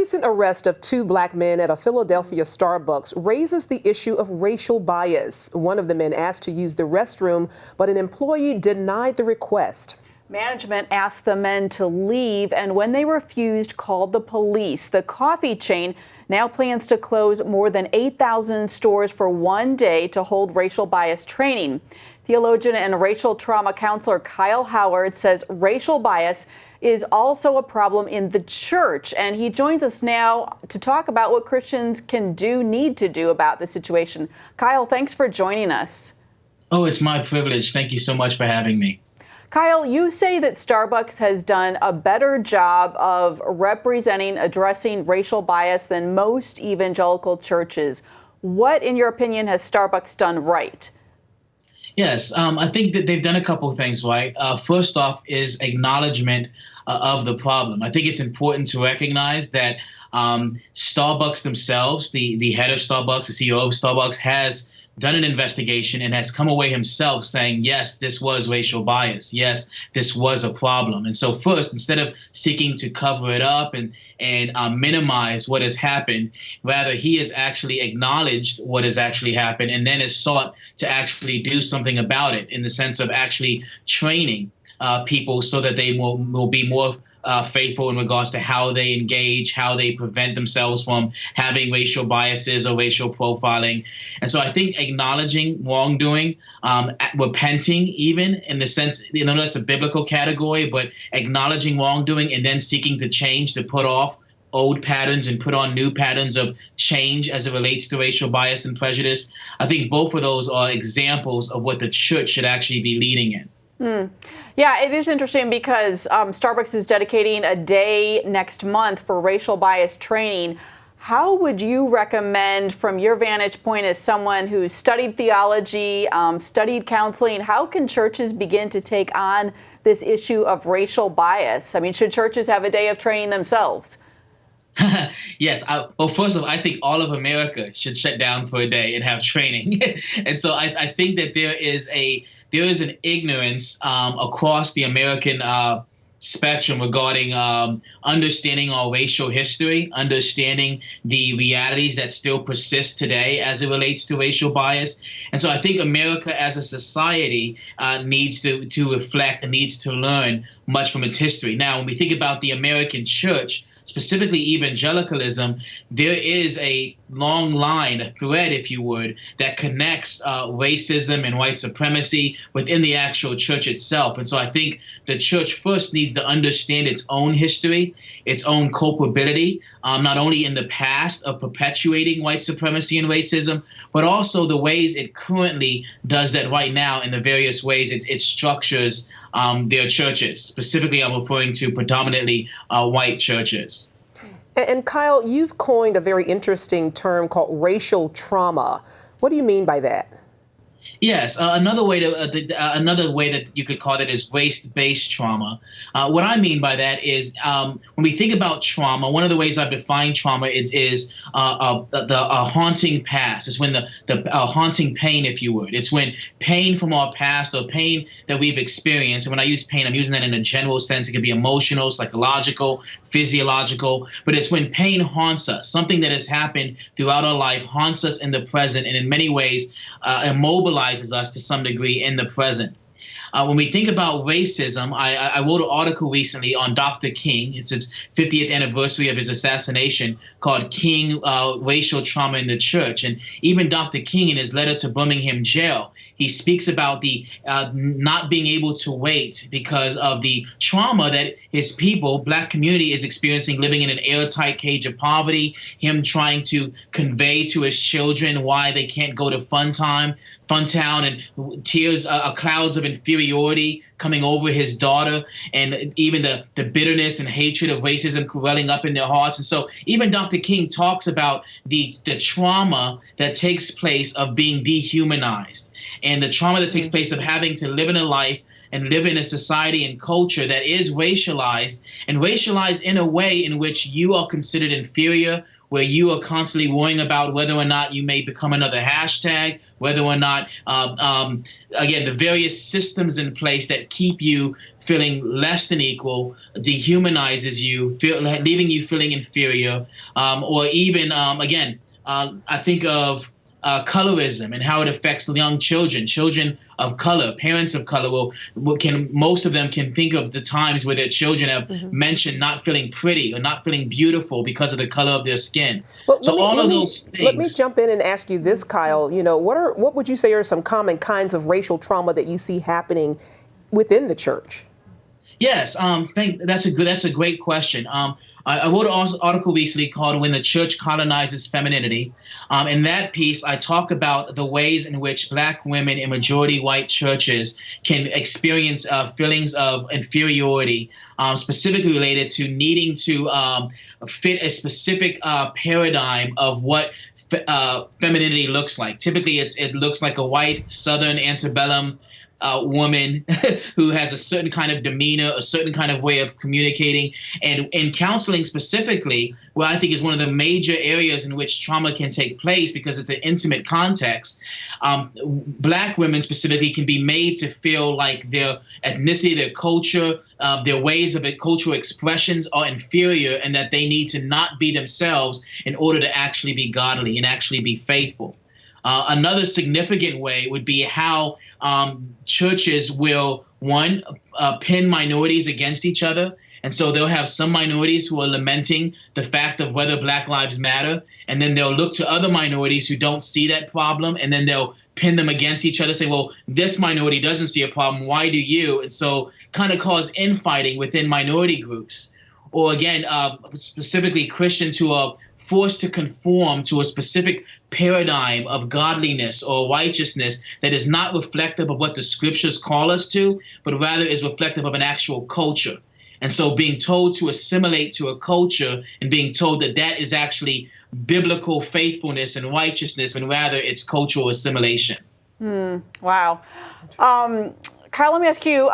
recent arrest of two black men at a Philadelphia Starbucks raises the issue of racial bias. One of the men asked to use the restroom, but an employee denied the request. Management asked the men to leave, and when they refused, called the police. The coffee chain now plans to close more than 8,000 stores for one day to hold racial bias training. Theologian and racial trauma counselor Kyle Howard says racial bias is also a problem in the church, and he joins us now to talk about what Christians need to do about the situation. Kyle, thanks for joining us. Oh, it's my privilege. Thank you so much for having me. Kyle, you say that Starbucks has done a better job of addressing racial bias than most evangelical churches. What, in your opinion, has Starbucks done right? Yes, I think that they've done a couple of things right. First off is acknowledgement of the problem. I think it's important to recognize that Starbucks themselves, the head of Starbucks, the CEO of Starbucks, has done an investigation and has come away himself saying, yes, this was racial bias. Yes, this was a problem. And so first, instead of seeking to cover it up and minimize what has happened, rather he has actually acknowledged what has actually happened and then has sought to actually do something about it in the sense of actually training people so that they will be more faithful in regards to how they engage, how they prevent themselves from having racial biases or racial profiling. And so I think acknowledging wrongdoing, repenting even in the sense, that's a biblical category, but acknowledging wrongdoing and then seeking to change, to put off old patterns and put on new patterns of change as it relates to racial bias and prejudice. I think both of those are examples of what the church should actually be leading in. Yeah, it is interesting because Starbucks is dedicating a day next month for racial bias training. How would you recommend, from your vantage point as someone who's studied theology, studied counseling, how can churches begin to take on this issue of racial bias? I mean, should churches have a day of training themselves? Yes. Well, first of all, I think all of America should shut down for a day and have training. And so I think that there is an ignorance across the American spectrum regarding understanding our racial history, understanding the realities that still persist today as it relates to racial bias. And so I think America as a society needs to reflect and needs to learn much from its history. Now, when we think about the American church, specifically evangelicalism, there is a long line, a thread, if you would, that connects racism and white supremacy within the actual church itself. And so I think the church first needs to understand its own history, its own culpability, not only in the past of perpetuating white supremacy and racism, but also the ways it currently does that right now in the various ways it structures their churches. Specifically, I'm referring to predominantly white churches. And Kyle, you've coined a very interesting term called racial trauma. What do you mean by that? Yes, another way that you could call it is race-based trauma. What I mean by that is when we think about trauma, one of the ways I've defined trauma is a haunting past. It's when the haunting pain, if you would. It's when pain from our past or pain that we've experienced. And when I use pain, I'm using that in a general sense. It can be emotional, psychological, physiological. But it's when pain haunts us. Something that has happened throughout our life haunts us in the present and in many ways immobilizes us to some degree in the present. When we think about racism, I wrote an article recently on Dr. King. It's his 50th anniversary of his assassination, called King, Racial Trauma in the Church. And even Dr. King, in his letter to Birmingham jail, he speaks about the not being able to wait because of the trauma that his people, black community, is experiencing living in an airtight cage of poverty, him trying to convey to his children why they can't go to Funtown, and tears, clouds of inferiority coming over his daughter, and even the bitterness and hatred of racism welling up in their hearts. And so even Dr. King talks about the trauma that takes place of being dehumanized and the trauma that takes place of having to live in a life and live in a society and culture that is racialized, and racialized in a way in which you are considered inferior, where you are constantly worrying about whether or not you may become another hashtag, whether or not, again, the various systems in place that keep you feeling less than equal, dehumanizes you, leaving you feeling inferior, or even, again, I think of colorism and how it affects young children of color, parents of color most of them can think of the times where their children have mentioned not feeling pretty or not feeling beautiful because of the color of their skin. Well, So all of those things. Let me jump in and ask you this, Kyle. What would you say are some common kinds of racial trauma that you see happening within the church? Yes, that's a great question. I wrote an article recently called "When the Church Colonizes Femininity." In that piece, I talk about the ways in which Black women in majority white churches can experience feelings of inferiority, specifically related to needing to fit a specific paradigm of what femininity looks like. Typically, it looks like a white Southern antebellum woman who has a certain kind of demeanor, a certain kind of way of communicating. And in counseling specifically, where I think is one of the major areas in which trauma can take place because it's an intimate context, Black women specifically can be made to feel like their ethnicity, their culture, their ways of cultural expressions are inferior, and that they need to not be themselves in order to actually be godly and actually be faithful. Another significant way would be how churches will, one, pin minorities against each other. And so they'll have some minorities who are lamenting the fact of whether Black Lives Matter, and then they'll look to other minorities who don't see that problem, and then they'll pin them against each other, say, well, this minority doesn't see a problem, why do you? And so kind of cause infighting within minority groups. Or again, specifically Christians who are forced to conform to a specific paradigm of godliness or righteousness that is not reflective of what the scriptures call us to, but rather is reflective of an actual culture. And so being told to assimilate to a culture and being told that that is actually biblical faithfulness and righteousness, when rather it's cultural assimilation. Wow. Kyle, let me ask you,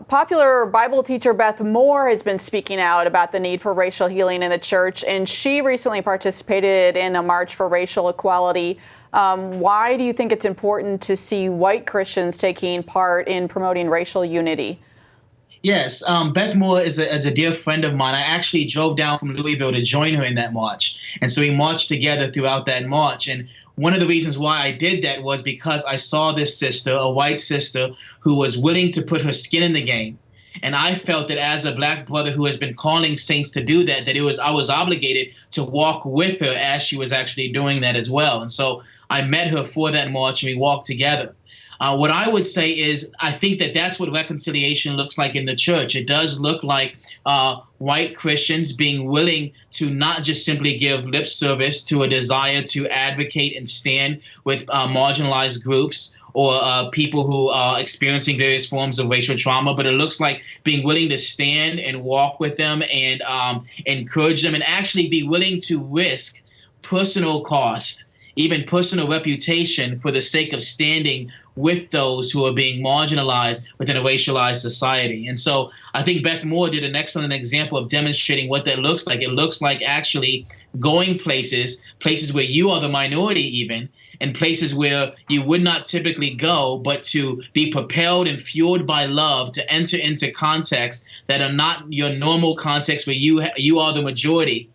popular Bible teacher Beth Moore has been speaking out about the need for racial healing in the church, and she recently participated in a march for racial equality. Why do you think it's important to see white Christians taking part in promoting racial unity? Yes, Beth Moore is a dear friend of mine. I actually drove down from Louisville to join her in that march. And so we marched together throughout that march. And one of the reasons why I did that was because I saw this sister, a white sister, who was willing to put her skin in the game. And I felt that as a Black brother who has been calling saints to do that, I was obligated to walk with her as she was actually doing that as well. And so I met her for that march and we walked together. What I would say is I think that that's what reconciliation looks like in the church. It does look like white Christians being willing to not just simply give lip service to a desire to advocate and stand with marginalized groups or people who are experiencing various forms of racial trauma, but it looks like being willing to stand and walk with them and encourage them and actually be willing to risk personal cost, even personal reputation, for the sake of standing with those who are being marginalized within a racialized society. And so I think Beth Moore did an excellent example of demonstrating what that looks like. It looks like actually going places where you are the minority even, and places where you would not typically go, but to be propelled and fueled by love to enter into contexts that are not your normal context where you are the majority,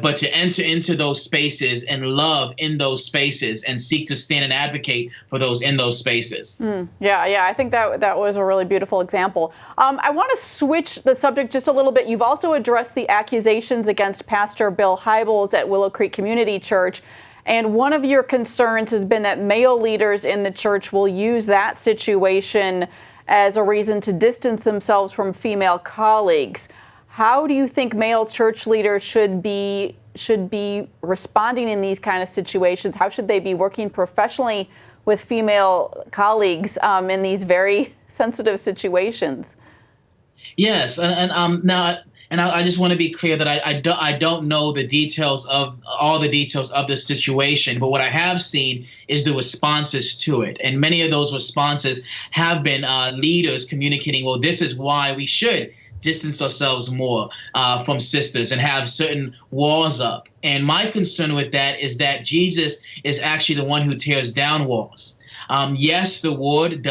but to enter into those spaces and love in those spaces and seek to stand and advocate for those in those spaces. Yeah, I think that was a really beautiful example. I want to switch the subject just a little bit. You've also addressed the accusations against Pastor Bill Hybels at Willow Creek Community Church. And one of your concerns has been that male leaders in the church will use that situation as a reason to distance themselves from female colleagues. How do you think male church leaders should be responding in these kind of situations? How should they be working professionally with female colleagues in these very sensitive situations? Yes, and now And I just want to be clear that I don't know the details of all the details of the situation, but what I have seen is the responses to it. And many of those responses have been leaders communicating, well, this is why we should distance ourselves more from sisters and have certain walls up. And my concern with that is that Jesus is actually the one who tears down walls. Yes, the ward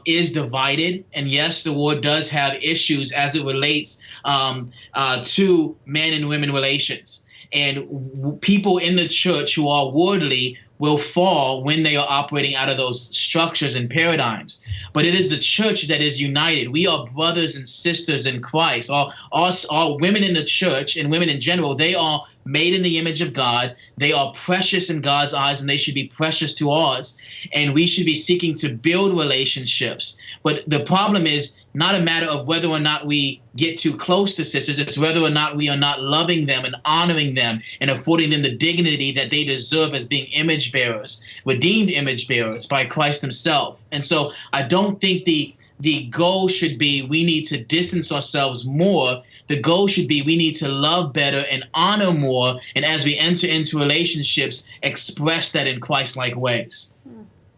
is divided, and yes, the ward does have issues as it relates to men and women relations. And people in the church who are worldly will fall when they are operating out of those structures and paradigms. But it is the church that is united. We are brothers and sisters in Christ. All women in the church and women in general, they are made in the image of God. They are precious in God's eyes, and they should be precious to ours. And we should be seeking to build relationships. But the problem is not a matter of whether or not we get too close to sisters. It's whether or not we are not loving them and honoring them and affording them the dignity that they deserve as being image bearers, redeemed image bearers by Christ himself. And so I don't think the goal should be we need to distance ourselves more. The goal should be we need to love better and honor more. And as we enter into relationships, express that in Christ-like ways.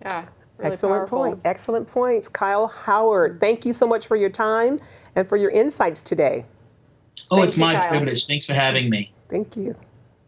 Yeah. Really Excellent powerful. point. Excellent points. Kyle Howard, thank you so much for your time and for your insights today. Oh, Thank it's you, my Kyle. privilege. Thanks for having me. Thank you.